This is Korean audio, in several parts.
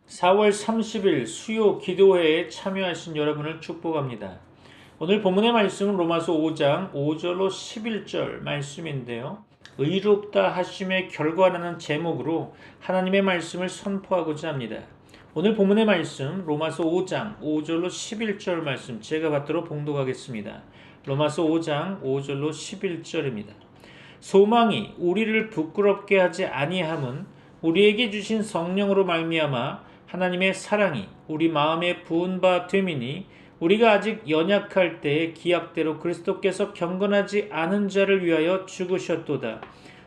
4월 30일 수요 기도회에 참여하신 여러분을 축복합니다. 오늘 본문의 말씀은 로마서 5장 5절로 11절 말씀인데요. 의롭다 하심의 결과라는 제목으로 하나님의 말씀을 선포하고자 합니다. 오늘 본문의 말씀 로마서 5장 5절로 11절 말씀 제가 받도록 봉독하겠습니다. 로마서 5장 5절로 11절입니다. 소망이 우리를 부끄럽게 하지 아니함은 우리에게 주신 성령으로 말미암아 하나님의 사랑이 우리 마음에 부은 바 됨이니 우리가 아직 연약할 때에 기약대로 그리스도께서 경건하지 않은 자를 위하여 죽으셨도다.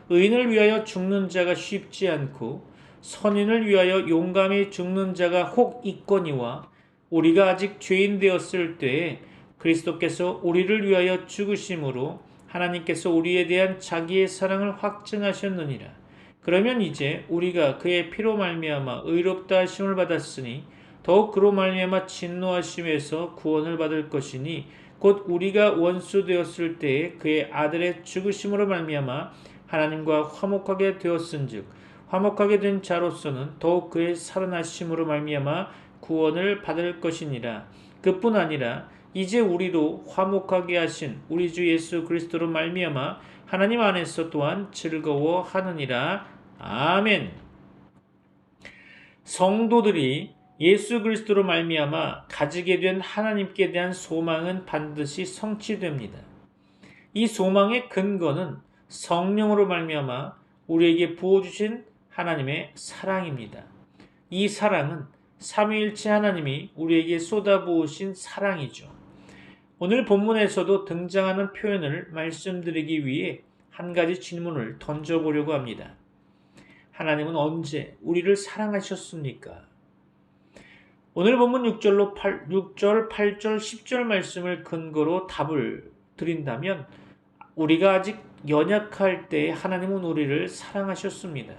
의인을 위하여 죽는 자가 쉽지 않고 선인을 위하여 용감히 죽는 자가 혹 있거니와 우리가 아직 죄인 되었을 때에 그리스도께서 우리를 위하여 죽으심으로 하나님께서 우리에 대한 자기의 사랑을 확증하셨느니라. 그러면 이제 우리가 그의 피로 말미암아 의롭다 하심을 받았으니 더욱 그로 말미암아 진노하심에서 구원을 받을 것이니 곧 우리가 원수 되었을 때에 그의 아들의 죽으심으로 말미암아 하나님과 화목하게 되었은즉 화목하게 된 자로서는 더욱 그의 살아나심으로 말미암아 구원을 받을 것이니라. 그뿐 아니라 이제 우리로 화목하게 하신 우리 주 예수 그리스도로 말미암아 하나님 안에서 또한 즐거워하느니라. 아멘. 성도들이 예수 그리스도로 말미암아 가지게 된 하나님께 대한 소망은 반드시 성취됩니다. 이 소망의 근거는 성령으로 말미암아 우리에게 부어주신 하나님의 사랑입니다. 이 사랑은 삼위일체 하나님이 우리에게 쏟아부으신 사랑이죠. 오늘 본문에서도 등장하는 표현을 말씀드리기 위해 한 가지 질문을 던져보려고 합니다. 하나님은 언제 우리를 사랑하셨습니까? 오늘 본문 6절, 8절, 10절 말씀을 근거로 답을 드린다면 우리가 아직 연약할 때 하나님은 우리를 사랑하셨습니다.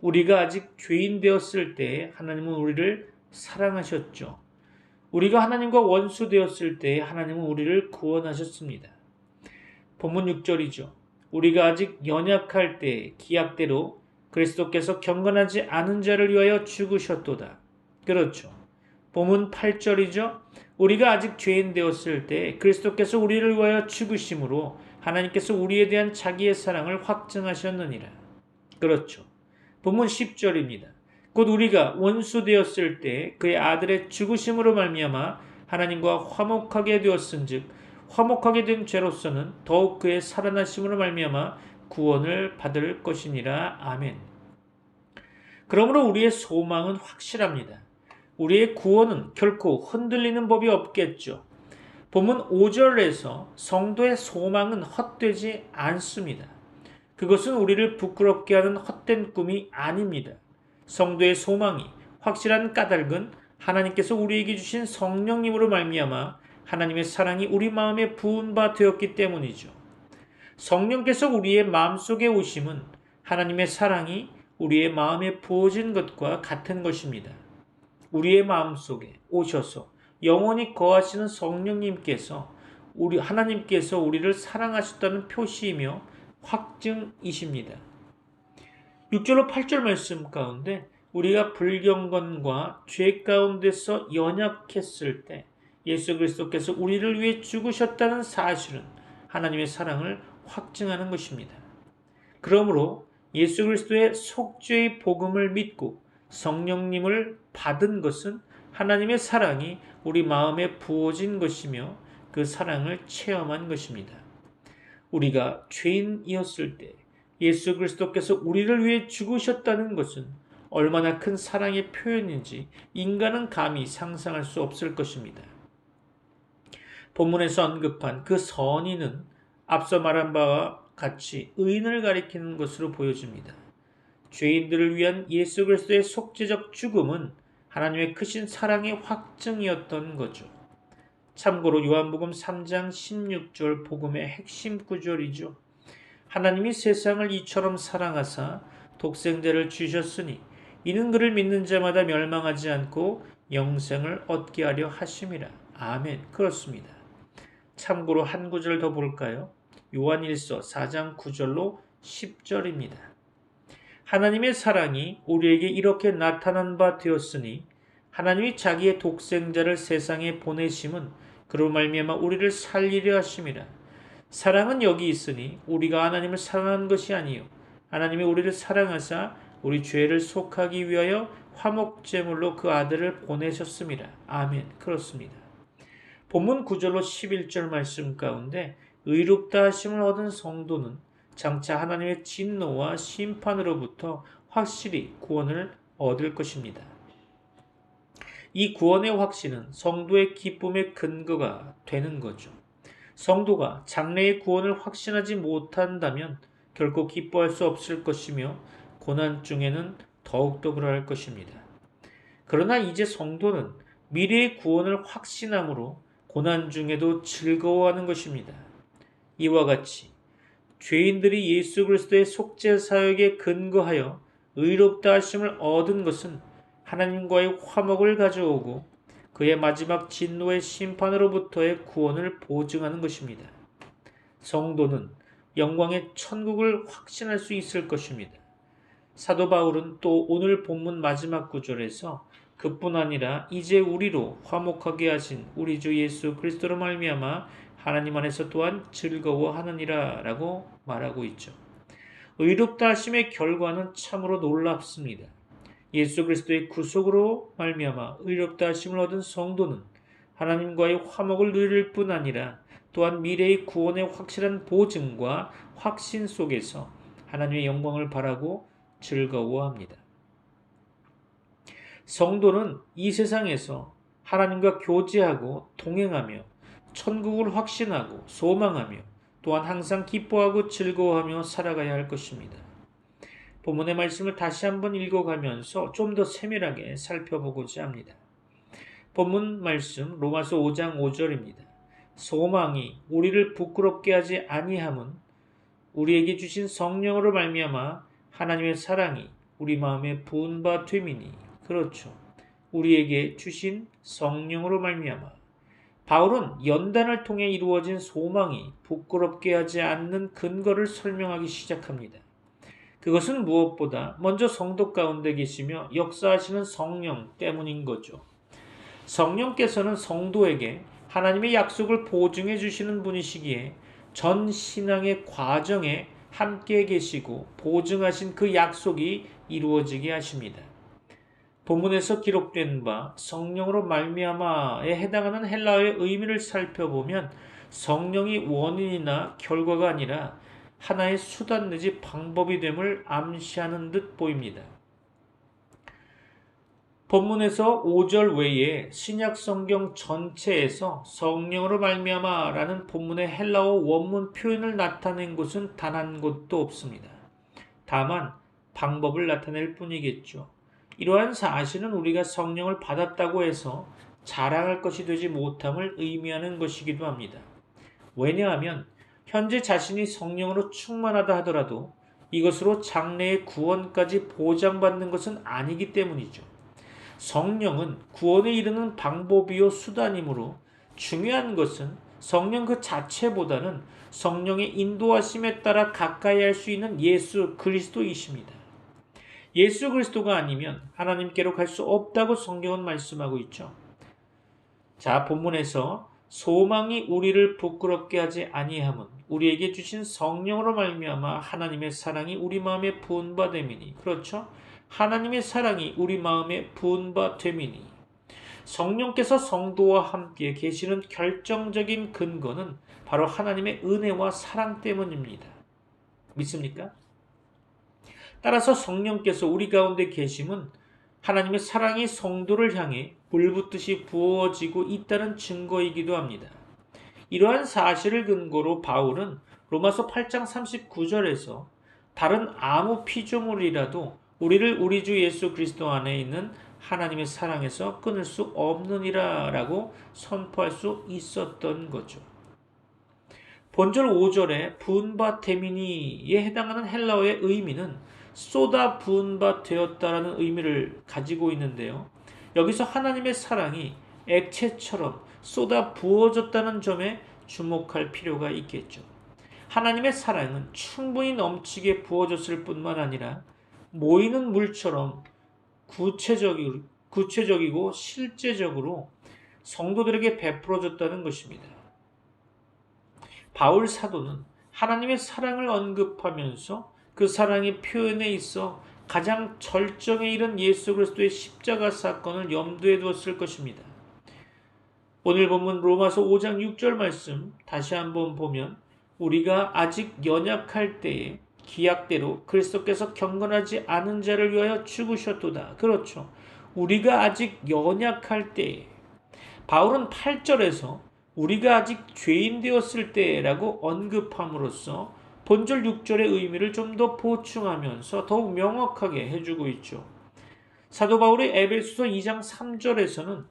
우리가 아직 죄인 되었을 때 하나님은 우리를 사랑하셨죠. 우리가 하나님과 원수 되었을 때 하나님은 우리를 구원하셨습니다. 본문 6절이죠. 우리가 아직 연약할 때 기약대로 그리스도께서 경건하지 않은 자를 위하여 죽으셨도다. 그렇죠. 본문 8절이죠. 우리가 아직 죄인 되었을 때 그리스도께서 우리를 위하여 죽으심으로 하나님께서 우리에 대한 자기의 사랑을 확증하셨느니라. 그렇죠. 본문 10절입니다. 곧 우리가 원수 되었을 때 그의 아들의 죽으심으로 말미암아 하나님과 화목하게 되었은즉 화목하게 된 죄로서는 더욱 그의 살아나심으로 말미암아 구원을 받을 것이니라. 아멘. 그러므로 우리의 소망은 확실합니다. 우리의 구원은 결코 흔들리는 법이 없겠죠. 본문 5절에서 성도의 소망은 헛되지 않습니다. 그것은 우리를 부끄럽게 하는 헛된 꿈이 아닙니다. 성도의 소망이 확실한 까닭은 하나님께서 우리에게 주신 성령님으로 말미암아 하나님의 사랑이 우리 마음에 부은 바 되었기 때문이죠. 성령께서 우리의 마음속에 오심은 하나님의 사랑이 우리의 마음에 부어진 것과 같은 것입니다. 우리의 마음속에 오셔서 영원히 거하시는 성령님께서 하나님께서 우리를 사랑하셨다는 표시이며 확증이십니다. 6절로 8절 말씀 가운데 우리가 불경건과 죄 가운데서 연약했을 때 예수 그리스도께서 우리를 위해 죽으셨다는 사실은 하나님의 사랑을 확증하는 것입니다. 그러므로 예수 그리스도의 속죄의 복음을 믿고 성령님을 받은 것은 하나님의 사랑이 우리 마음에 부어진 것이며 그 사랑을 체험한 것입니다. 우리가 죄인이었을 때 예수 그리스도께서 우리를 위해 죽으셨다는 것은 얼마나 큰 사랑의 표현인지 인간은 감히 상상할 수 없을 것입니다. 본문에서 언급한 그 선인은 앞서 말한 바와 같이 의인을 가리키는 것으로 보여집니다. 죄인들을 위한 예수 그리스도의 속죄적 죽음은 하나님의 크신 사랑의 확증이었던 거죠. 참고로 요한복음 3장 16절 복음의 핵심 구절이죠. 하나님이 세상을 이처럼 사랑하사 독생자를 주셨으니 이는 그를 믿는 자마다 멸망하지 않고 영생을 얻게 하려 하심이라. 아멘. 그렇습니다. 참고로 한 구절 더 볼까요? 요한일서 4장 9절로 10절입니다. 하나님의 사랑이 우리에게 이렇게 나타난 바 되었으니 하나님이 자기의 독생자를 세상에 보내심은 그로 말미암아 우리를 살리려 하심이라. 사랑은 여기 있으니 우리가 하나님을 사랑한 것이 아니요 하나님이 우리를 사랑하사 우리 죄를 속하기 위하여 화목제물로 그 아들을 보내셨습니다. 아멘. 그렇습니다. 본문 9절로 11절 말씀 가운데 의롭다 하심을 얻은 성도는 장차 하나님의 진노와 심판으로부터 확실히 구원을 얻을 것입니다. 이 구원의 확신은 성도의 기쁨의 근거가 되는 거죠. 성도가 장래의 구원을 확신하지 못한다면 결코 기뻐할 수 없을 것이며 고난 중에는 더욱더 그러할 것입니다. 그러나 이제 성도는 미래의 구원을 확신함으로 고난 중에도 즐거워하는 것입니다. 이와 같이 죄인들이 예수 그리스도의 속죄 사역에 근거하여 의롭다 하심을 얻은 것은 하나님과의 화목을 가져오고 그의 마지막 진노의 심판으로부터의 구원을 보증하는 것입니다. 성도는 영광의 천국을 확신할 수 있을 것입니다. 사도 바울은 또 오늘 본문 마지막 구절에서 그뿐 아니라 이제 우리로 화목하게 하신 우리 주 예수 그리스도로 말미암아 하나님 안에서 또한 즐거워하느니라 라고 말하고 있죠. 의롭다 하심의 결과는 참으로 놀랍습니다. 예수 그리스도의 구속으로 말미암아 의롭다 하심을 얻은 성도는 하나님과의 화목을 누릴 뿐 아니라 또한 미래의 구원의 확실한 보증과 확신 속에서 하나님의 영광을 바라고 즐거워합니다. 성도는 이 세상에서 하나님과 교제하고 동행하며 천국을 확신하고 소망하며 또한 항상 기뻐하고 즐거워하며 살아가야 할 것입니다. 본문의 말씀을 다시 한번 읽어가면서 좀 더 세밀하게 살펴보고자 합니다. 본문 말씀 로마서 5장 5절입니다. 소망이 우리를 부끄럽게 하지 아니함은 우리에게 주신 성령으로 말미암아 하나님의 사랑이 우리 마음에 부은 바 됨이니. 그렇죠. 우리에게 주신 성령으로 말미암아. 바울은 연단을 통해 이루어진 소망이 부끄럽게 하지 않는 근거를 설명하기 시작합니다. 그것은 무엇보다 먼저 성도 가운데 계시며 역사하시는 성령 때문인 거죠. 성령께서는 성도에게 하나님의 약속을 보증해 주시는 분이시기에 전 신앙의 과정에 함께 계시고 보증하신 그 약속이 이루어지게 하십니다. 본문에서 기록된 바 성령으로 말미암아에 해당하는 헬라어의 의미를 살펴보면 성령이 원인이나 결과가 아니라 하나의 수단 내지 방법이 됨을 암시하는 듯 보입니다. 본문에서 5절 외에 신약 성경 전체에서 성령으로 말미암아라는 본문의 헬라어 원문 표현을 나타낸 곳은 단 한 곳도 없습니다. 다만 방법을 나타낼 뿐이겠죠. 이러한 사실은 우리가 성령을 받았다고 해서 자랑할 것이 되지 못함을 의미하는 것이기도 합니다. 왜냐하면 현재 자신이 성령으로 충만하다 하더라도 이것으로 장래의 구원까지 보장받는 것은 아니기 때문이죠. 성령은 구원에 이르는 방법이요 수단이므로 중요한 것은 성령 그 자체보다는 성령의 인도하심에 따라 가까이 할 수 있는 예수 그리스도이십니다. 예수 그리스도가 아니면 하나님께로 갈 수 없다고 성경은 말씀하고 있죠. 자, 본문에서 소망이 우리를 부끄럽게 하지 아니함은 우리에게 주신 성령으로 말미암아 하나님의 사랑이 우리 마음에 부은 바 됨이니. 그렇죠? 하나님의 사랑이 우리 마음에 부은 바 됨이니. 성령께서 성도와 함께 계시는 결정적인 근거는 바로 하나님의 은혜와 사랑 때문입니다. 믿습니까? 따라서 성령께서 우리 가운데 계심은 하나님의 사랑이 성도를 향해 불붙듯이 부어지고 있다는 증거이기도 합니다. 이러한 사실을 근거로 바울은 로마서 8장 39절에서 다른 아무 피조물이라도 우리를 우리 주 예수 그리스도 안에 있는 하나님의 사랑에서 끊을 수 없느니라 라고 선포할 수 있었던 거죠. 본절 5절에 부은 바 데미니에 해당하는 헬라어의 의미는 쏟아 부은 바 되었다라는 의미를 가지고 있는데요. 여기서 하나님의 사랑이 액체처럼 쏟아 부어졌다는 점에 주목할 필요가 있겠죠. 하나님의 사랑은 충분히 넘치게 부어졌을 뿐만 아니라 모이는 물처럼 구체적이고 실제적으로 성도들에게 베풀어졌다는 것입니다. 바울 사도는 하나님의 사랑을 언급하면서 그 사랑의 표현에 있어 가장 절정에 이른 예수 그리스도의 십자가 사건을 염두에 두었을 것입니다. 오늘 본문 로마서 5장 6절 말씀 다시 한번 보면 우리가 아직 연약할 때에 기약대로 그리스도께서 경건하지 않은 자를 위하여 죽으셨도다. 그렇죠. 우리가 아직 연약할 때에 바울은 8절에서 우리가 아직 죄인 되었을 때라고 언급함으로써 본절 6절의 의미를 좀 더 보충하면서 더욱 명확하게 해주고 있죠. 사도 바울의 에베소서 2장 3절에서는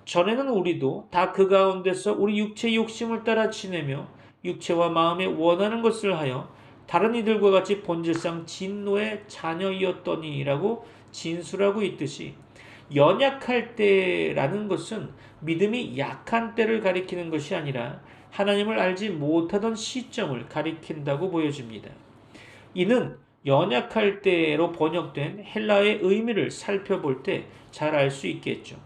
전에는 우리도 다 그 가운데서 우리 육체의 욕심을 따라 지내며 육체와 마음에 원하는 것을 하여 다른 이들과 같이 본질상 진노의 자녀이었더니라고 진술하고 있듯이 연약할 때라는 것은 믿음이 약한 때를 가리키는 것이 아니라 하나님을 알지 못하던 시점을 가리킨다고 보여집니다. 이는 연약할 때로 번역된 헬라어의 의미를 살펴볼 때 잘 알 수 있겠죠.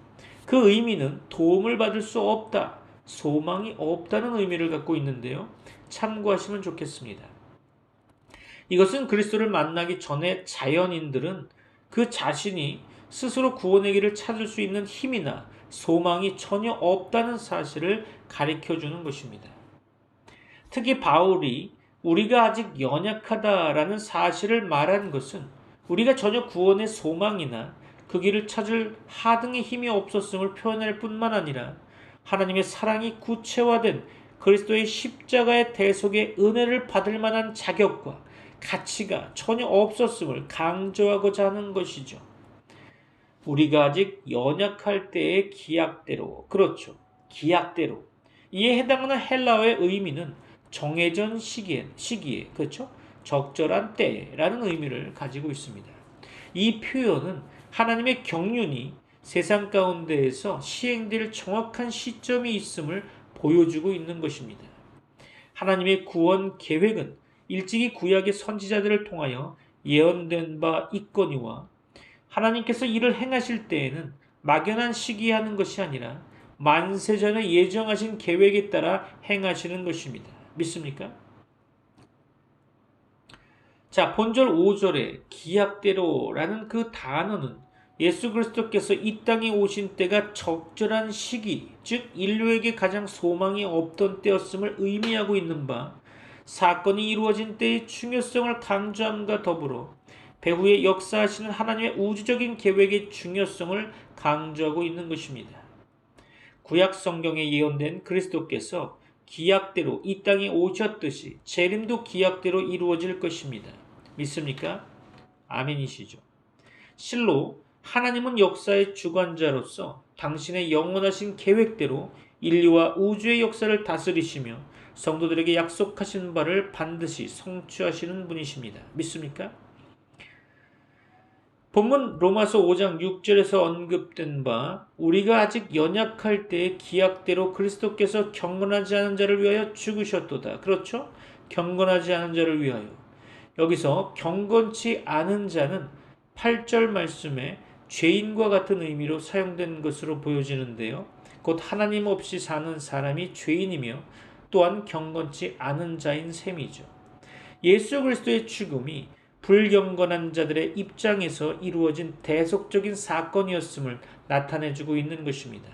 그 의미는 도움을 받을 수 없다, 소망이 없다는 의미를 갖고 있는데요. 참고하시면 좋겠습니다. 이것은 그리스도를 만나기 전에 자연인들은 그 자신이 스스로 구원의 길을 찾을 수 있는 힘이나 소망이 전혀 없다는 사실을 가리켜주는 것입니다. 특히 바울이 우리가 아직 연약하다라는 사실을 말한 것은 우리가 전혀 구원의 소망이나 그 길을 찾을 하등의 힘이 없었음을 표현할 뿐만 아니라 하나님의 사랑이 구체화된 그리스도의 십자가의 대속의 은혜를 받을 만한 자격과 가치가 전혀 없었음을 강조하고자 하는 것이죠. 우리가 아직 연약할 때의 기약대로, 그렇죠. 기약대로. 이에 해당하는 헬라어의 의미는 정해진 시기에, 그렇죠? 적절한 때라는 의미를 가지고 있습니다. 이 표현은 하나님의 경륜이 세상 가운데에서 시행될 정확한 시점이 있음을 보여주고 있는 것입니다. 하나님의 구원 계획은 일찍이 구약의 선지자들을 통하여 예언된 바 있거니와 하나님께서 이를 행하실 때에는 막연한 시기에 하는 것이 아니라 만세전에 예정하신 계획에 따라 행하시는 것입니다. 믿습니까? 자, 본절 5절에 기약대로라는 그 단어는 예수 그리스도께서 이 땅에 오신 때가 적절한 시기, 즉 인류에게 가장 소망이 없던 때였음을 의미하고 있는 바, 사건이 이루어진 때의 중요성을 강조함과 더불어 배후에 역사하시는 하나님의 우주적인 계획의 중요성을 강조하고 있는 것입니다. 구약 성경에 예언된 그리스도께서 기약대로 이 땅에 오셨듯이 재림도 기약대로 이루어질 것입니다. 믿습니까? 아멘이시죠. 실로 하나님은 역사의 주관자로서 당신의 영원하신 계획대로 인류와 우주의 역사를 다스리시며 성도들에게 약속하신 바를 반드시 성취하시는 분이십니다. 믿습니까? 본문 로마서 5장 6절에서 언급된 바 우리가 아직 연약할 때의 기약대로 그리스도께서 경건하지 않은 자를 위하여 죽으셨도다. 그렇죠? 경건하지 않은 자를 위하여. 여기서 경건치 않은 자는 8절 말씀에 죄인과 같은 의미로 사용된 것으로 보여지는데요. 곧 하나님 없이 사는 사람이 죄인이며 또한 경건치 않은 자인 셈이죠. 예수 그리스도의 죽음이 불경건한 자들의 입장에서 이루어진 대속적인 사건이었음을 나타내주고 있는 것입니다.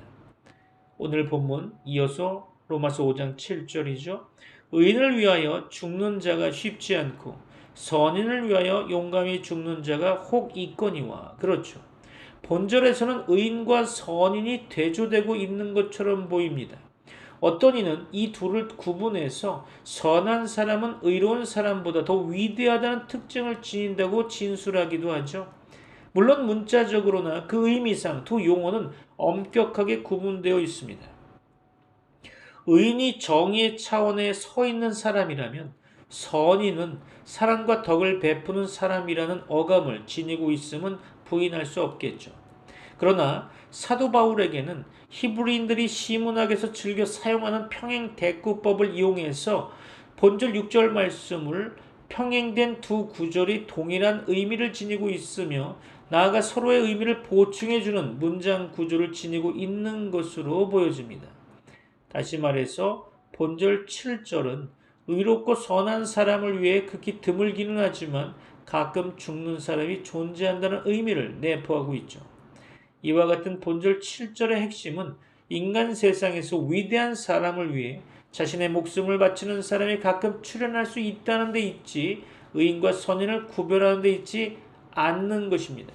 오늘 본문 이어서 로마서 5장 7절이죠. 의인을 위하여 죽는 자가 쉽지 않고 선인을 위하여 용감히 죽는 자가 혹 있거니와. 그렇죠. 본절에서는 의인과 선인이 대조되고 있는 것처럼 보입니다. 어떤 이는 이 둘을 구분해서 선한 사람은 의로운 사람보다 더 위대하다는 특징을 지닌다고 진술하기도 하죠. 물론 문자적으로나 그 의미상 두 용어는 엄격하게 구분되어 있습니다. 의인이 정의의 차원에 서 있는 사람이라면 선인은 사랑과 덕을 베푸는 사람이라는 어감을 지니고 있음은 부인할 수 없겠죠. 그러나 사도 바울에게는 히브리인들이 시문학에서 즐겨 사용하는 평행 대꾸법을 이용해서 본절 6절 말씀을 평행된 두 구절이 동일한 의미를 지니고 있으며 나아가 서로의 의미를 보충해주는 문장 구조를 지니고 있는 것으로 보여집니다. 다시 말해서 본절 7절은 의롭고 선한 사람을 위해 극히 드물기는 하지만 가끔 죽는 사람이 존재한다는 의미를 내포하고 있죠. 이와 같은 본절 7절의 핵심은 인간 세상에서 위대한 사람을 위해 자신의 목숨을 바치는 사람이 가끔 출현할 수 있다는 데 있지 의인과 선인을 구별하는 데 있지 않는 것입니다.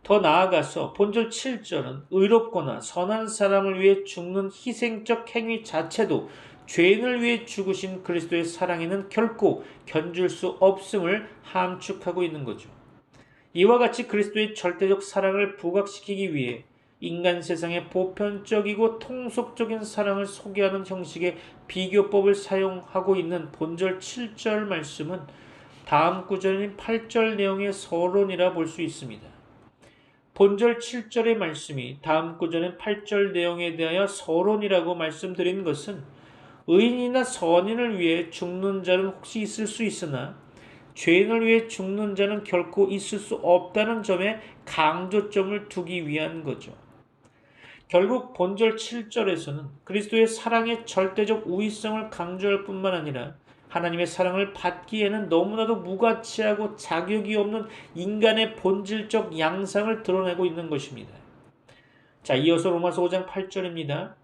더 나아가서 본절 7절은 의롭거나 선한 사람을 위해 죽는 희생적 행위 자체도 죄인을 위해 죽으신 그리스도의 사랑에는 결코 견줄 수 없음을 함축하고 있는 거죠. 이와 같이 그리스도의 절대적 사랑을 부각시키기 위해 인간 세상의 보편적이고 통속적인 사랑을 소개하는 형식의 비교법을 사용하고 있는 본절 7절 말씀은 다음 구절인 8절 내용의 서론이라 볼 수 있습니다. 본절 7절의 말씀이 다음 구절인 8절 내용에 대하여 서론이라고 말씀드린 것은 의인이나 선인을 위해 죽는 자는 혹시 있을 수 있으나 죄인을 위해 죽는 자는 결코 있을 수 없다는 점에 강조점을 두기 위한 거죠. 결국 본절 7절에서는 그리스도의 사랑의 절대적 우위성을 강조할 뿐만 아니라 하나님의 사랑을 받기에는 너무나도 무가치하고 자격이 없는 인간의 본질적 양상을 드러내고 있는 것입니다. 자, 이어서 로마서 5장 8절입니다.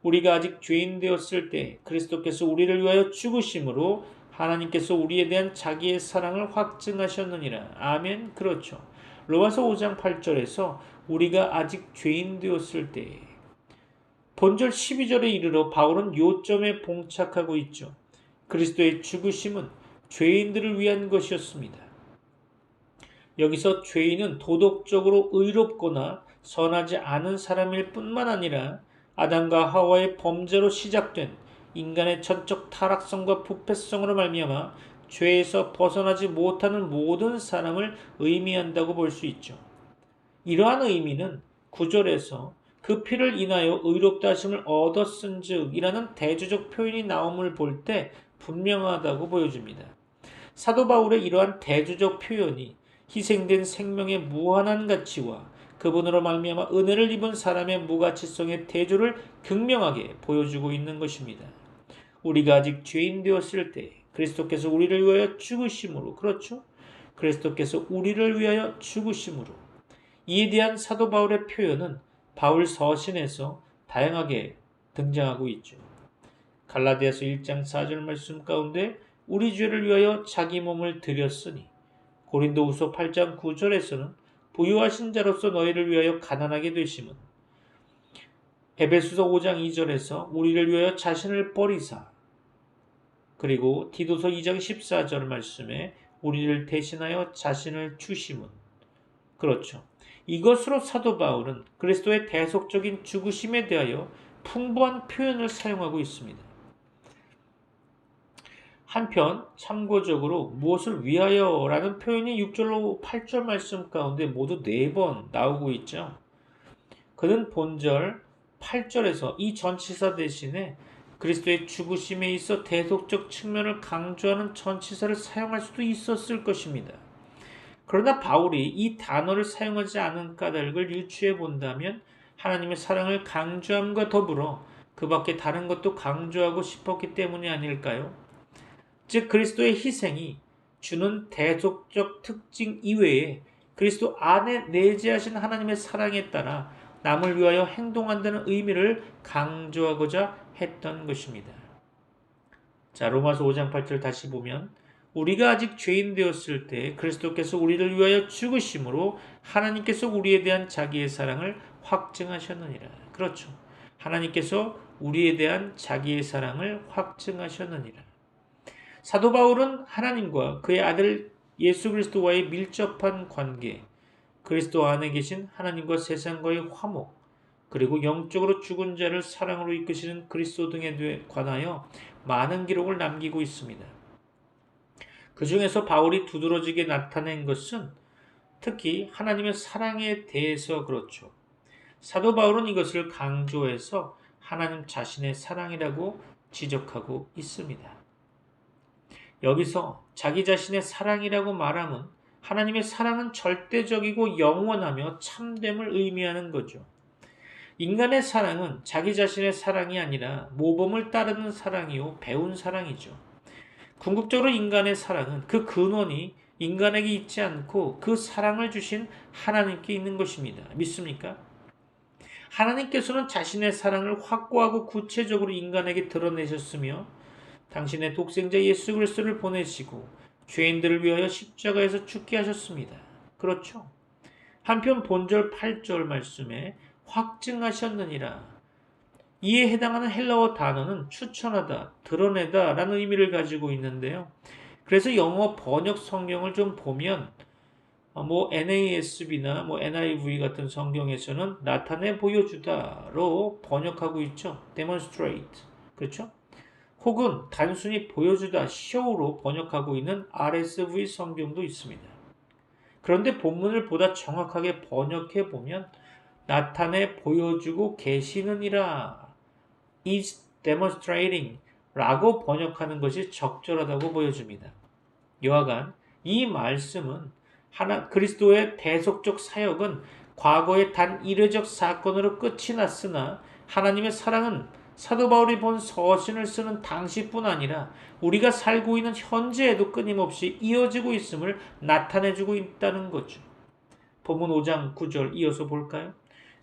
우리가 아직 죄인 되었을 때 그리스도께서 우리를 위하여 죽으심으로 하나님께서 우리에 대한 자기의 사랑을 확증하셨느니라. 아멘. 그렇죠. 로마서 5장 8절에서 우리가 아직 죄인 되었을 때 본절 12절에 이르러 바울은 요점에 봉착하고 있죠. 그리스도의 죽으심은 죄인들을 위한 것이었습니다. 여기서 죄인은 도덕적으로 의롭거나 선하지 않은 사람일 뿐만 아니라 아담과 하와의 범죄로 시작된 인간의 전적 타락성과 부패성으로 말미암아 죄에서 벗어나지 못하는 모든 사람을 의미한다고 볼 수 있죠. 이러한 의미는 9절에서 그 피를 인하여 의롭다 하심을 얻었은즉 이라는 대조적 표현이 나옴을 볼 때 분명하다고 보여집니다. 사도 바울의 이러한 대조적 표현이 희생된 생명의 무한한 가치와 그분으로 말미암아 은혜를 입은 사람의 무가치성의 대조를 극명하게 보여주고 있는 것입니다. 우리가 아직 죄인 되었을 때 그리스도께서 우리를 위하여 죽으심으로, 그렇죠? 그리스도께서 우리를 위하여 죽으심으로, 이에 대한 사도 바울의 표현은 바울 서신에서 다양하게 등장하고 있죠. 갈라디아서 1장 4절 말씀 가운데 우리 죄를 위하여 자기 몸을 드렸으니, 고린도후서 8장 9절에서는 부유하신 자로서 너희를 위하여 가난하게 되심은, 에베소서 5장 2절에서 우리를 위하여 자신을 버리사, 그리고 디도서 2장 14절 말씀에 우리를 대신하여 자신을 주심은, 그렇죠. 이것으로 사도 바울은 그리스도의 대속적인 죽으심에 대하여 풍부한 표현을 사용하고 있습니다. 한편 참고적으로 무엇을 위하여 라는 표현이 6절로 8절 말씀 가운데 모두 4번 나오고 있죠. 그는 본절 8절에서 이 전치사 대신에 그리스도의 죽으심에 있어 대속적 측면을 강조하는 전치사를 사용할 수도 있었을 것입니다. 그러나 바울이 이 단어를 사용하지 않은 까닭을 유추해 본다면 하나님의 사랑을 강조함과 더불어 그 밖에 다른 것도 강조하고 싶었기 때문이 아닐까요? 즉 그리스도의 희생이 주는 대속적 특징 이외에 그리스도 안에 내재하신 하나님의 사랑에 따라 남을 위하여 행동한다는 의미를 강조하고자 했던 것입니다. 자, 로마서 5장 8절 다시 보면 우리가 아직 죄인 되었을 때 그리스도께서 우리를 위하여 죽으심으로 하나님께서 우리에 대한 자기의 사랑을 확증하셨느니라. 그렇죠. 하나님께서 우리에 대한 자기의 사랑을 확증하셨느니라. 사도 바울은 하나님과 그의 아들 예수 그리스도와의 밀접한 관계, 그리스도 안에 계신 하나님과 세상과의 화목, 그리고 영적으로 죽은 자를 사랑으로 이끄시는 그리스도 등에 관하여 많은 기록을 남기고 있습니다. 그 중에서 바울이 두드러지게 나타낸 것은 특히 하나님의 사랑에 대해서 그렇죠. 사도 바울은 이것을 강조해서 하나님 자신의 사랑이라고 지적하고 있습니다. 여기서 자기 자신의 사랑이라고 말함은 하나님의 사랑은 절대적이고 영원하며 참됨을 의미하는 거죠. 인간의 사랑은 자기 자신의 사랑이 아니라 모범을 따르는 사랑이요 배운 사랑이죠. 궁극적으로 인간의 사랑은 그 근원이 인간에게 있지 않고 그 사랑을 주신 하나님께 있는 것입니다. 믿습니까? 하나님께서는 자신의 사랑을 확고하고 구체적으로 인간에게 드러내셨으며 당신의 독생자 예수 그리스도를 보내시고 죄인들을 위하여 십자가에서 죽게 하셨습니다. 그렇죠? 한편 본절 8절 말씀에 확증하셨느니라. 이에 해당하는 헬라어 단어는 추천하다, 드러내다 라는 의미를 가지고 있는데요. 그래서 영어 번역 성경을 좀 보면 NASB나 NIV 같은 성경에서는 나타내 보여주다로 번역하고 있죠. demonstrate. 그렇죠? 혹은 단순히 보여주다, show로 번역하고 있는 RSV 성경도 있습니다. 그런데 본문을 보다 정확하게 번역해 보면 나타내 보여주고 계시느니라 is demonstrating 라고 번역하는 것이 적절하다고 보여집니다. 여하간 이 말씀은 그리스도의 대속적 사역은 과거의 단 이례적 사건으로 끝이 났으나 하나님의 사랑은 사도 바울이 본 서신을 쓰는 당시뿐 아니라 우리가 살고 있는 현재에도 끊임없이 이어지고 있음을 나타내주고 있다는 거죠. 본문 5장 9절 이어서 볼까요?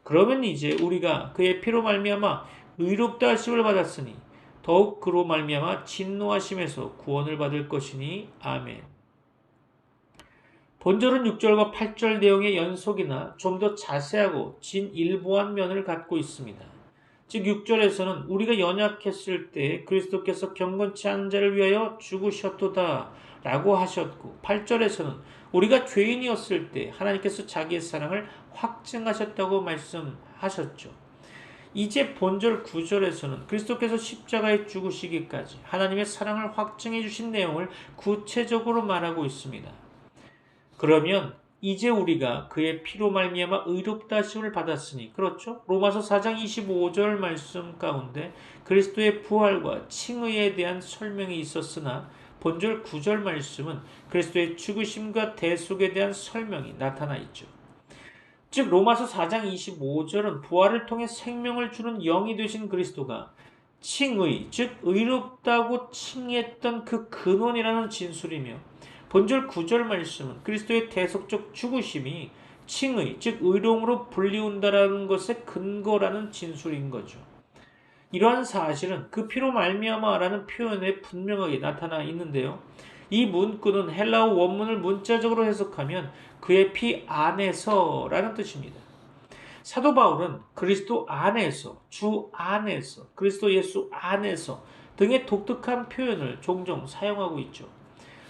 그러면 이제 우리가 그의 피로 말미암아 의롭다 하심을 받았으니 더욱 그로 말미암아 진노하심에서 구원을 받을 것이니 아멘. 본절은 6절과 8절 내용의 연속이나 좀 더 자세하고 진일보한 면을 갖고 있습니다. 즉 6절에서는 우리가 연약했을 때 그리스도께서 경건치 않은 자를 위하여 죽으셨도다 라고 하셨고 8절에서는 우리가 죄인이었을 때 하나님께서 자기의 사랑을 확증하셨다고 말씀하셨죠. 이제 본절 9절에서는 그리스도께서 십자가에 죽으시기까지 하나님의 사랑을 확증해 주신 내용을 구체적으로 말하고 있습니다. 그러면 이제 우리가 그의 피로 말미암아 의롭다 하심을 받았으니 그렇죠? 로마서 4장 25절 말씀 가운데 그리스도의 부활과 칭의에 대한 설명이 있었으나 본절 9절 말씀은 그리스도의 죽으심과 대속에 대한 설명이 나타나 있죠. 즉 로마서 4장 25절은 부활을 통해 생명을 주는 영이 되신 그리스도가 칭의, 즉 의롭다고 칭했던 그 근원이라는 진술이며 본절 9절 말씀은 그리스도의 대속적 죽으심이 칭의, 즉 의로움으로 불리운다라는 것의 근거라는 진술인 거죠. 이러한 사실은 그 피로 말미암아라는 표현에 분명하게 나타나 있는데요. 이 문구는 헬라어 원문을 문자적으로 해석하면 그의 피 안에서라는 뜻입니다. 사도 바울은 그리스도 안에서, 주 안에서, 그리스도 예수 안에서 등의 독특한 표현을 종종 사용하고 있죠.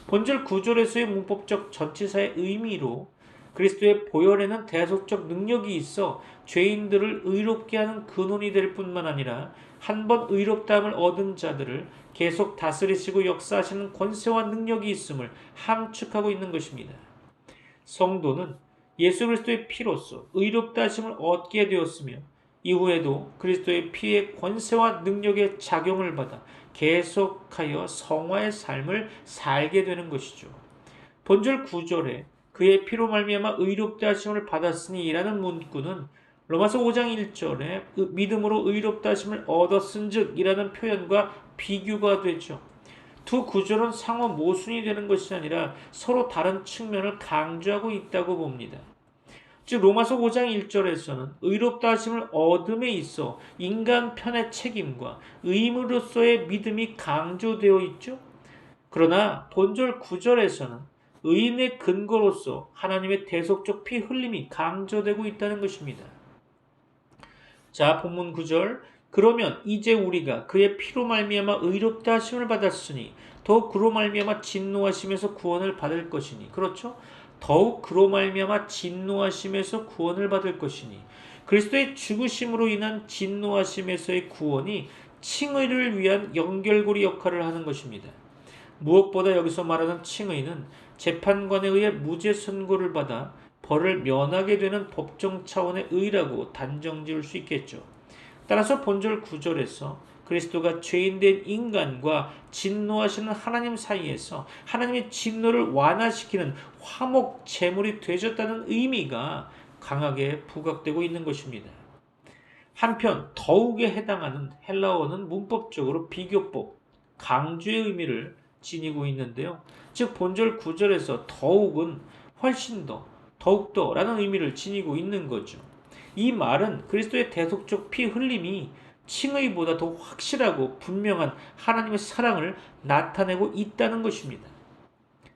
본절 9절에서의 문법적 전치사의 의미로 그리스도의 보혈에는 대속적 능력이 있어 죄인들을 의롭게 하는 근원이 될 뿐만 아니라 한 번 의롭다함을 얻은 자들을 계속 다스리시고 역사하시는 권세와 능력이 있음을 함축하고 있는 것입니다. 성도는 예수 그리스도의 피로써 의롭다 하심을 얻게 되었으며 이후에도 그리스도의 피의 권세와 능력의 작용을 받아 계속하여 성화의 삶을 살게 되는 것이죠. 본절 9절에 그의 피로 말미암아 의롭다 하심을 받았으니 라는 문구는 로마서 5장 1절에 믿음으로 의롭다 하심을 얻었은즉 이라는 표현과 비교가 되죠. 두 구절은 상호 모순이 되는 것이 아니라 서로 다른 측면을 강조하고 있다고 봅니다. 즉 로마서 5장 1절에서는 의롭다 하심을 얻음에 있어 인간 편의 책임과 의무로서의 믿음이 강조되어 있죠. 그러나 본절 9절에서는 의인의 근거로서 하나님의 대속적 피 흘림이 강조되고 있다는 것입니다. 자, 본문 9절. 그러면 이제 우리가 그의 피로 말미암아 의롭다 하심을 받았으니 더욱 그로 말미암아 진노하심에서 구원을 받을 것이니. 그렇죠? 더욱 그로 말미암아 진노하심에서 구원을 받을 것이니. 그리스도의 죽으심으로 인한 진노하심에서의 구원이 칭의를 위한 연결고리 역할을 하는 것입니다. 무엇보다 여기서 말하는 칭의는 재판관에 의해 무죄 선고를 받아 벌을 면하게 되는 법정 차원의 의라고 단정 지을 수 있겠죠. 따라서 본절 9절에서 그리스도가 죄인된 인간과 진노하시는 하나님 사이에서 하나님의 진노를 완화시키는 화목 제물이 되셨다는 의미가 강하게 부각되고 있는 것입니다. 한편 더욱에 해당하는 헬라어는 문법적으로 비교법, 강조의 의미를 지니고 있는데요. 즉 본절 9절에서 더욱은 훨씬 더, 더욱더라는 의미를 지니고 있는 거죠. 이 말은 그리스도의 대속적 피 흘림이 칭의보다 더 확실하고 분명한 하나님의 사랑을 나타내고 있다는 것입니다.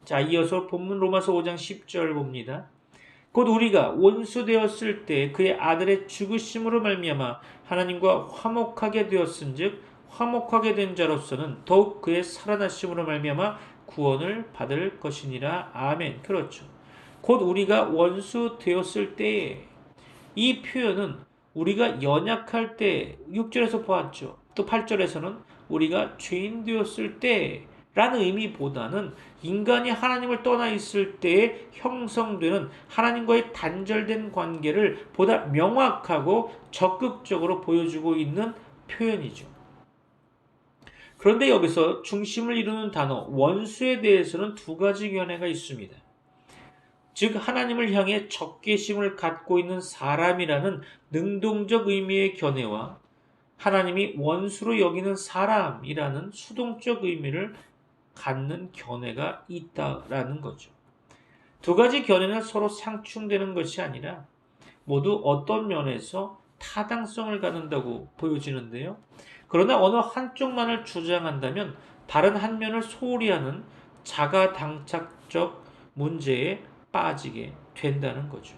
자, 이어서 본문 로마서 5장 10절 봅니다. 곧 우리가 원수 되었을 때 그의 아들의 죽으심으로 말미암아 하나님과 화목하게 되었은즉 화목하게 된 자로서는 더욱 그의 살아나심으로 말미암아 구원을 받을 것이니라. 아멘. 그렇죠. 곧 우리가 원수 되었을 때에, 이 표현은 우리가 연약할 때 6절에서 보았죠. 또 8절에서는 우리가 죄인 되었을 때 라는 의미보다는 인간이 하나님을 떠나 있을 때에 형성되는 하나님과의 단절된 관계를 보다 명확하고 적극적으로 보여주고 있는 표현이죠. 그런데 여기서 중심을 이루는 단어 원수에 대해서는 두 가지 견해가 있습니다. 즉 하나님을 향해 적개심을 갖고 있는 사람이라는 능동적 의미의 견해와 하나님이 원수로 여기는 사람이라는 수동적 의미를 갖는 견해가 있다라는 거죠. 두 가지 견해는 서로 상충되는 것이 아니라 모두 어떤 면에서 타당성을 갖는다고 보여지는데요. 그러나 어느 한쪽만을 주장한다면 다른 한 면을 소홀히 하는 자가당착적 문제에 빠지게 된다는 거죠.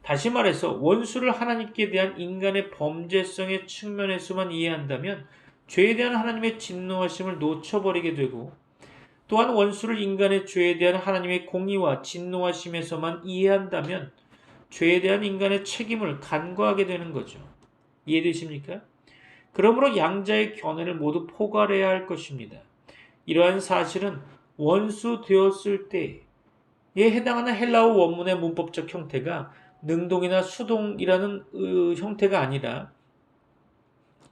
다시 말해서 원수를 하나님께 대한 인간의 범죄성의 측면에서만 이해한다면 죄에 대한 하나님의 진노하심을 놓쳐버리게 되고, 또한 원수를 인간의 죄에 대한 하나님의 공의와 진노하심에서만 이해한다면 죄에 대한 인간의 책임을 간과하게 되는 거죠. 이해되십니까? 그러므로 양자의 견해를 모두 포괄해야 할 것입니다. 이러한 사실은 원수 되었을 때에 해당하는 헬라어 원문의 문법적 형태가 능동이나 수동이라는 형태가 아니라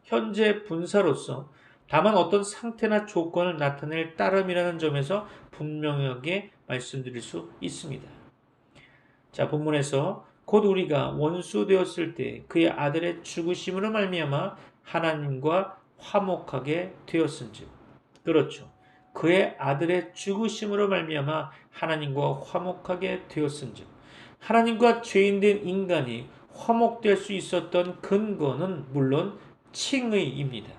현재 분사로서 다만 어떤 상태나 조건을 나타낼 따름이라는 점에서 분명하게 말씀드릴 수 있습니다. 자, 본문에서 곧 우리가 원수 되었을 때 그의 아들의 죽으심으로 말미암아 하나님과 화목하게 되었은즉, 그렇죠. 그의 아들의 죽으심으로 말미암아 하나님과 화목하게 되었은즉, 하나님과 죄인된 인간이 화목될 수 있었던 근거는 물론 칭의입니다.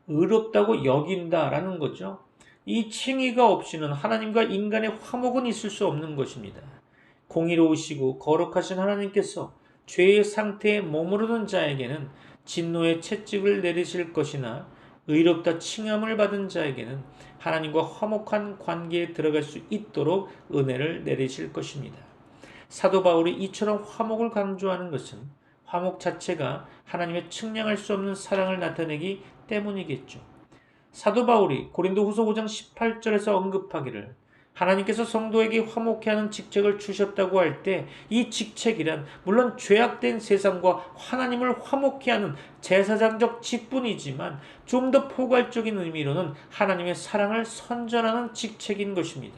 의롭다고 여긴다라는 거죠. 이 칭의가 없이는 하나님과 인간의 화목은 있을 수 없는 것입니다. 공의로우시고 거룩하신 하나님께서 죄의 상태에 머무르는 자에게는 진노의 채찍을 내리실 것이나 의롭다 칭함을 받은 자에게는 하나님과 화목한 관계에 들어갈 수 있도록 은혜를 내리실 것입니다. 사도 바울이 이처럼 화목을 강조하는 것은 화목 자체가 하나님의 측량할 수 없는 사랑을 나타내기 때문이겠죠. 사도 바울이 고린도후서 5장 18절에서 언급하기를 하나님께서 성도에게 화목케 하는 직책을 주셨다고 할 때 이 직책이란 물론 죄악된 세상과 하나님을 화목케 하는 제사장적 직분이지만 좀 더 포괄적인 의미로는 하나님의 사랑을 선전하는 직책인 것입니다.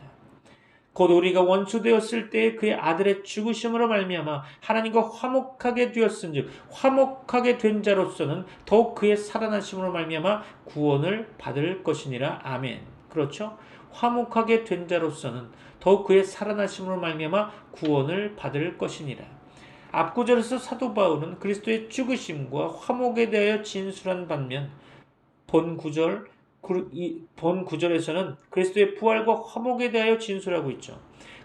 곧 우리가 원수 되었을 때에 그의 아들의 죽으심으로 말미암아 하나님과 화목하게 되었은즉 화목하게 된 자로서는 더욱 그의 살아나심으로 말미암아 구원을 받을 것이니라. 아멘. 그렇죠? 화목하게 된 자로서는 더욱 그의 살아나심으로 말미암아 구원을 받을 것이니라. 앞구절에서 사도 바울은 그리스도의 죽으심과 화목에 대하여 진술한 반면 본 구절에서는 그리스도의 부활과 화목에 대하여 진술하고 있죠.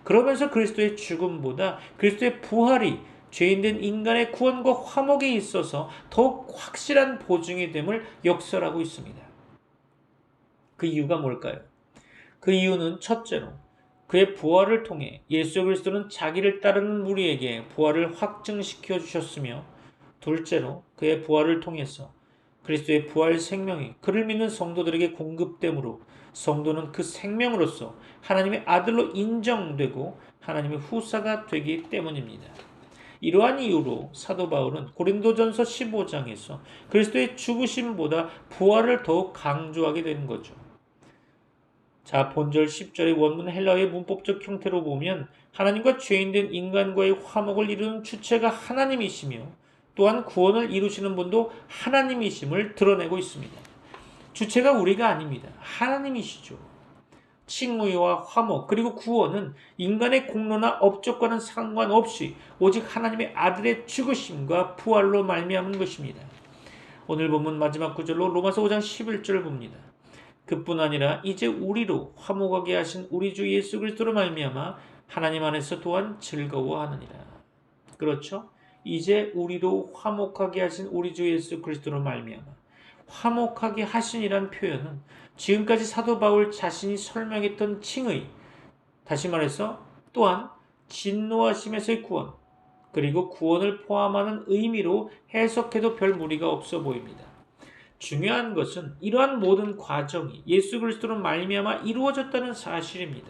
그러면서 그리스도의 죽음보다 그리스도의 부활이 죄인된 인간의 구원과 화목에 있어서 더욱 확실한 보증이 됨을 역설하고 있습니다. 그 이유가 뭘까요? 그 이유는 첫째로 그의 부활을 통해 예수 그리스도는 자기를 따르는 무리에게 부활을 확증시켜 주셨으며, 둘째로 그의 부활을 통해서 그리스도의 부활 생명이 그를 믿는 성도들에게 공급되므로 성도는 그 생명으로서 하나님의 아들로 인정되고 하나님의 후사가 되기 때문입니다. 이러한 이유로 사도 바울은 고린도전서 15장에서 그리스도의 죽으심보다 부활을 더욱 강조하게 되는 거죠. 자, 본절 10절의 원문 헬라어의 문법적 형태로 보면 하나님과 죄인된 인간과의 화목을 이루는 주체가 하나님이시며 또한 구원을 이루시는 분도 하나님이심을 드러내고 있습니다. 주체가 우리가 아닙니다. 하나님이시죠. 칭의와 화목 그리고 구원은 인간의 공로나 업적과는 상관없이 오직 하나님의 아들의 죽으심과 부활로 말미암은 것입니다. 오늘 본문 마지막 구절로 로마서 5장 11절을 봅니다. 그뿐 아니라 이제 우리로 화목하게 하신 우리 주 예수 그리스도로 말미암아 하나님 안에서 또한 즐거워하느니라. 그렇죠? 이제 우리로 화목하게 하신 우리 주 예수 그리스도로 말미암아 화목하게 하신이란 표현은 지금까지 사도 바울 자신이 설명했던 칭의, 다시 말해서 또한 진노하심에서의 구원, 그리고 구원을 포함하는 의미로 해석해도 별 무리가 없어 보입니다. 중요한 것은 이러한 모든 과정이 예수 그리스도로 말미암아 이루어졌다는 사실입니다.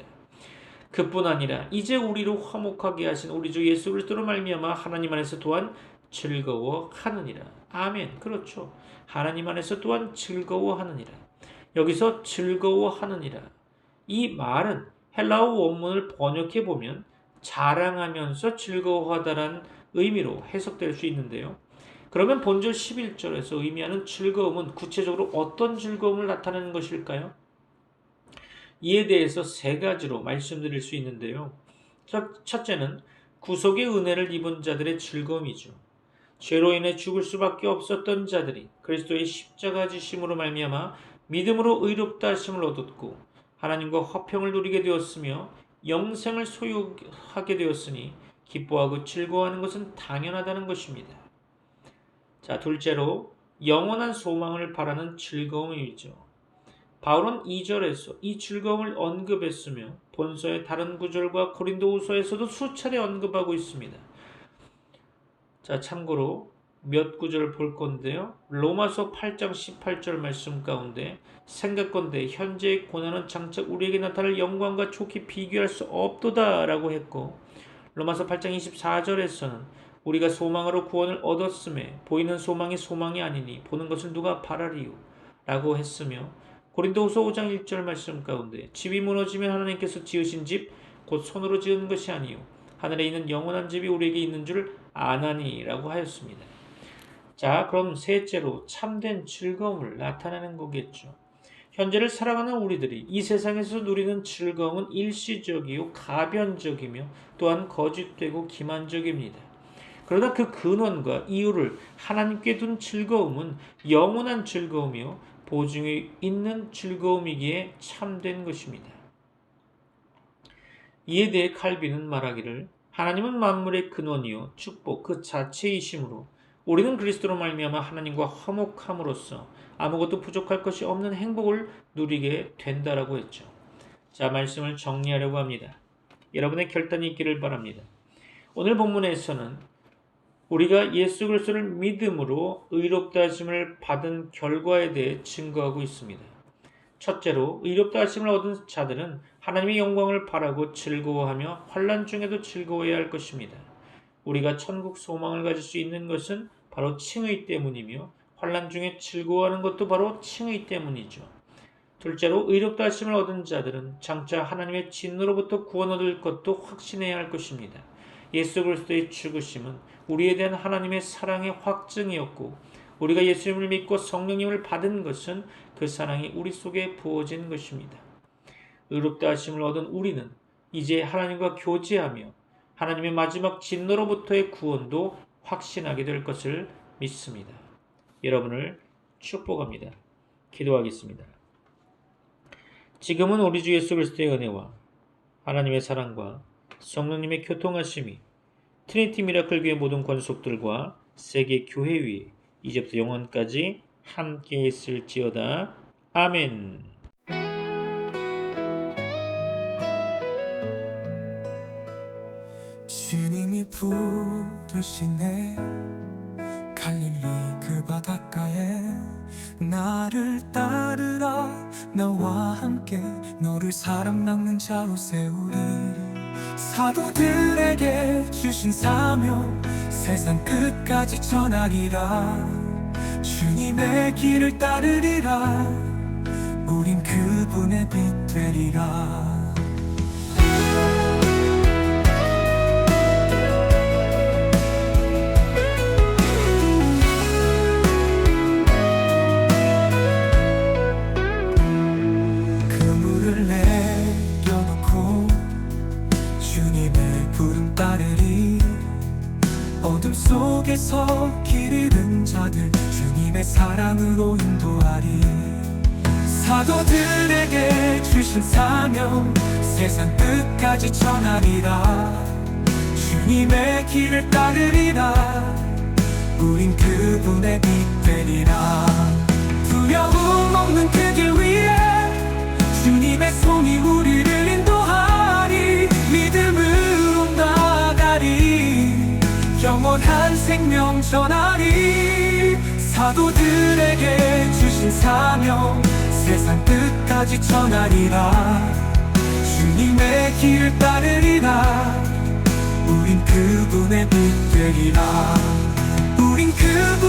그뿐 아니라 이제 우리로 화목하게 하신 우리 주 예수 그리스도로 말미암아 하나님 안에서 또한 즐거워하느니라. 아멘. 그렇죠. 하나님 안에서 또한 즐거워하느니라. 여기서 즐거워하느니라. 이 말은 헬라어 원문을 번역해 보면 자랑하면서 즐거워하다라는 의미로 해석될 수 있는데요. 그러면 본절 11절에서 의미하는 즐거움은 구체적으로 어떤 즐거움을 나타내는 것일까요? 이에 대해서 세 가지로 말씀드릴 수 있는데요. 첫째는 구속의 은혜를 입은 자들의 즐거움이죠. 죄로 인해 죽을 수밖에 없었던 자들이 그리스도의 십자가 지심으로 말미암아 믿음으로 의롭다 하심을 얻었고 하나님과 화평을 누리게 되었으며 영생을 소유하게 되었으니 기뻐하고 즐거워하는 것은 당연하다는 것입니다. 자, 둘째로 영원한 소망을 바라는 즐거움이죠. 바울은 2절에서 이 즐거움을 언급했으며 본서의 다른 구절과 고린도후서에서도 수차례 언급하고 있습니다. 자, 참고로 몇 구절을 볼 건데요. 로마서 8장 18절 말씀 가운데 생각건대 현재의 고난은 장차 우리에게 나타날 영광과 좋게 비교할 수 없도다 라고 했고, 로마서 8장 24절에서는 우리가 소망으로 구원을 얻었음에 보이는 소망이 소망이 아니니 보는 것을 누가 바라리요 라고 했으며, 고린도후서 5장 1절 말씀 가운데 집이 무너지면 하나님께서 지으신 집 곧 손으로 지은 것이 아니요 하늘에 있는 영원한 집이 우리에게 있는 줄 아나니 라고 하였습니다. 자, 그럼 셋째로 참된 즐거움을 나타내는 거겠죠. 현재를 살아가는 우리들이 이 세상에서 누리는 즐거움은 일시적이요 가변적이며 또한 거짓되고 기만적입니다. 그러나 그 근원과 이유를 하나님께 둔 즐거움은 영원한 즐거움이요 보증이 있는 즐거움이기에 참된 것입니다. 이에 대해 칼빈은 말하기를 하나님은 만물의 근원이요 축복 그 자체이심으로 우리는 그리스도로 말미암아 하나님과 화목함으로써 아무것도 부족할 것이 없는 행복을 누리게 된다라고 했죠. 자, 말씀을 정리하려고 합니다. 여러분의 결단이 있기를 바랍니다. 오늘 본문에서는 우리가 예수 그리스도를 믿음으로 의롭다 하심을 받은 결과에 대해 증거하고 있습니다. 첫째로 의롭다 하심을 얻은 자들은 하나님의 영광을 바라고 즐거워하며 환난 중에도 즐거워해야 할 것입니다. 우리가 천국 소망을 가질 수 있는 것은 바로 칭의 때문이며 환난 중에 즐거워하는 것도 바로 칭의 때문이죠. 둘째로 의롭다 하심을 얻은 자들은 장차 하나님의 진노로부터 구원 얻을 것도 확신해야 할 것입니다. 예수 그리스도의 죽으심은 우리에 대한 하나님의 사랑의 확증이었고 우리가 예수님을 믿고 성령님을 받은 것은 그 사랑이 우리 속에 부어진 것입니다. 의롭다 하심을 얻은 우리는 이제 하나님과 교제하며 하나님의 마지막 진노로부터의 구원도 확신하게 될 것을 믿습니다. 여러분을 축복합니다. 기도하겠습니다. 지금은 우리 주 예수 그리스도의 은혜와 하나님의 사랑과 성령님의 교통하심이 트리니티 미라클 교회 모든 권속들과 세계 교회 위에 이제부터 영원까지 함께 있을지어다. 아멘. 주님이 부르시네 갈릴리 그 바닷가에 나를 따르라 나와 함께 너를 사람 낚는 자로 세우리 사도들에게 주신 사명 세상 끝까지 전하리라. 주님의 길을 따르리라. 우린 그분의 빛 되리라. 그물을 내려놓고 주님의 부름 따르리. 어둠 속에서 길 잃은 자들 주님의 사랑으로 인도하리. 사도들에게 주신 사명 세상 끝까지 전하리라. 주님의 길을 따르리라. 우린 그분의 빛 되리라. 두려움 없는 그 길 위에 주님의 손이 우리를 인도하리. 믿음으로 나아가리. 영원한 생명 전하리. 사도들에게 주신 사명 세상 끝까지 전하리라. 주님의 길을 따르리라. 우린 그분의 빛 되리라. 우린 그분의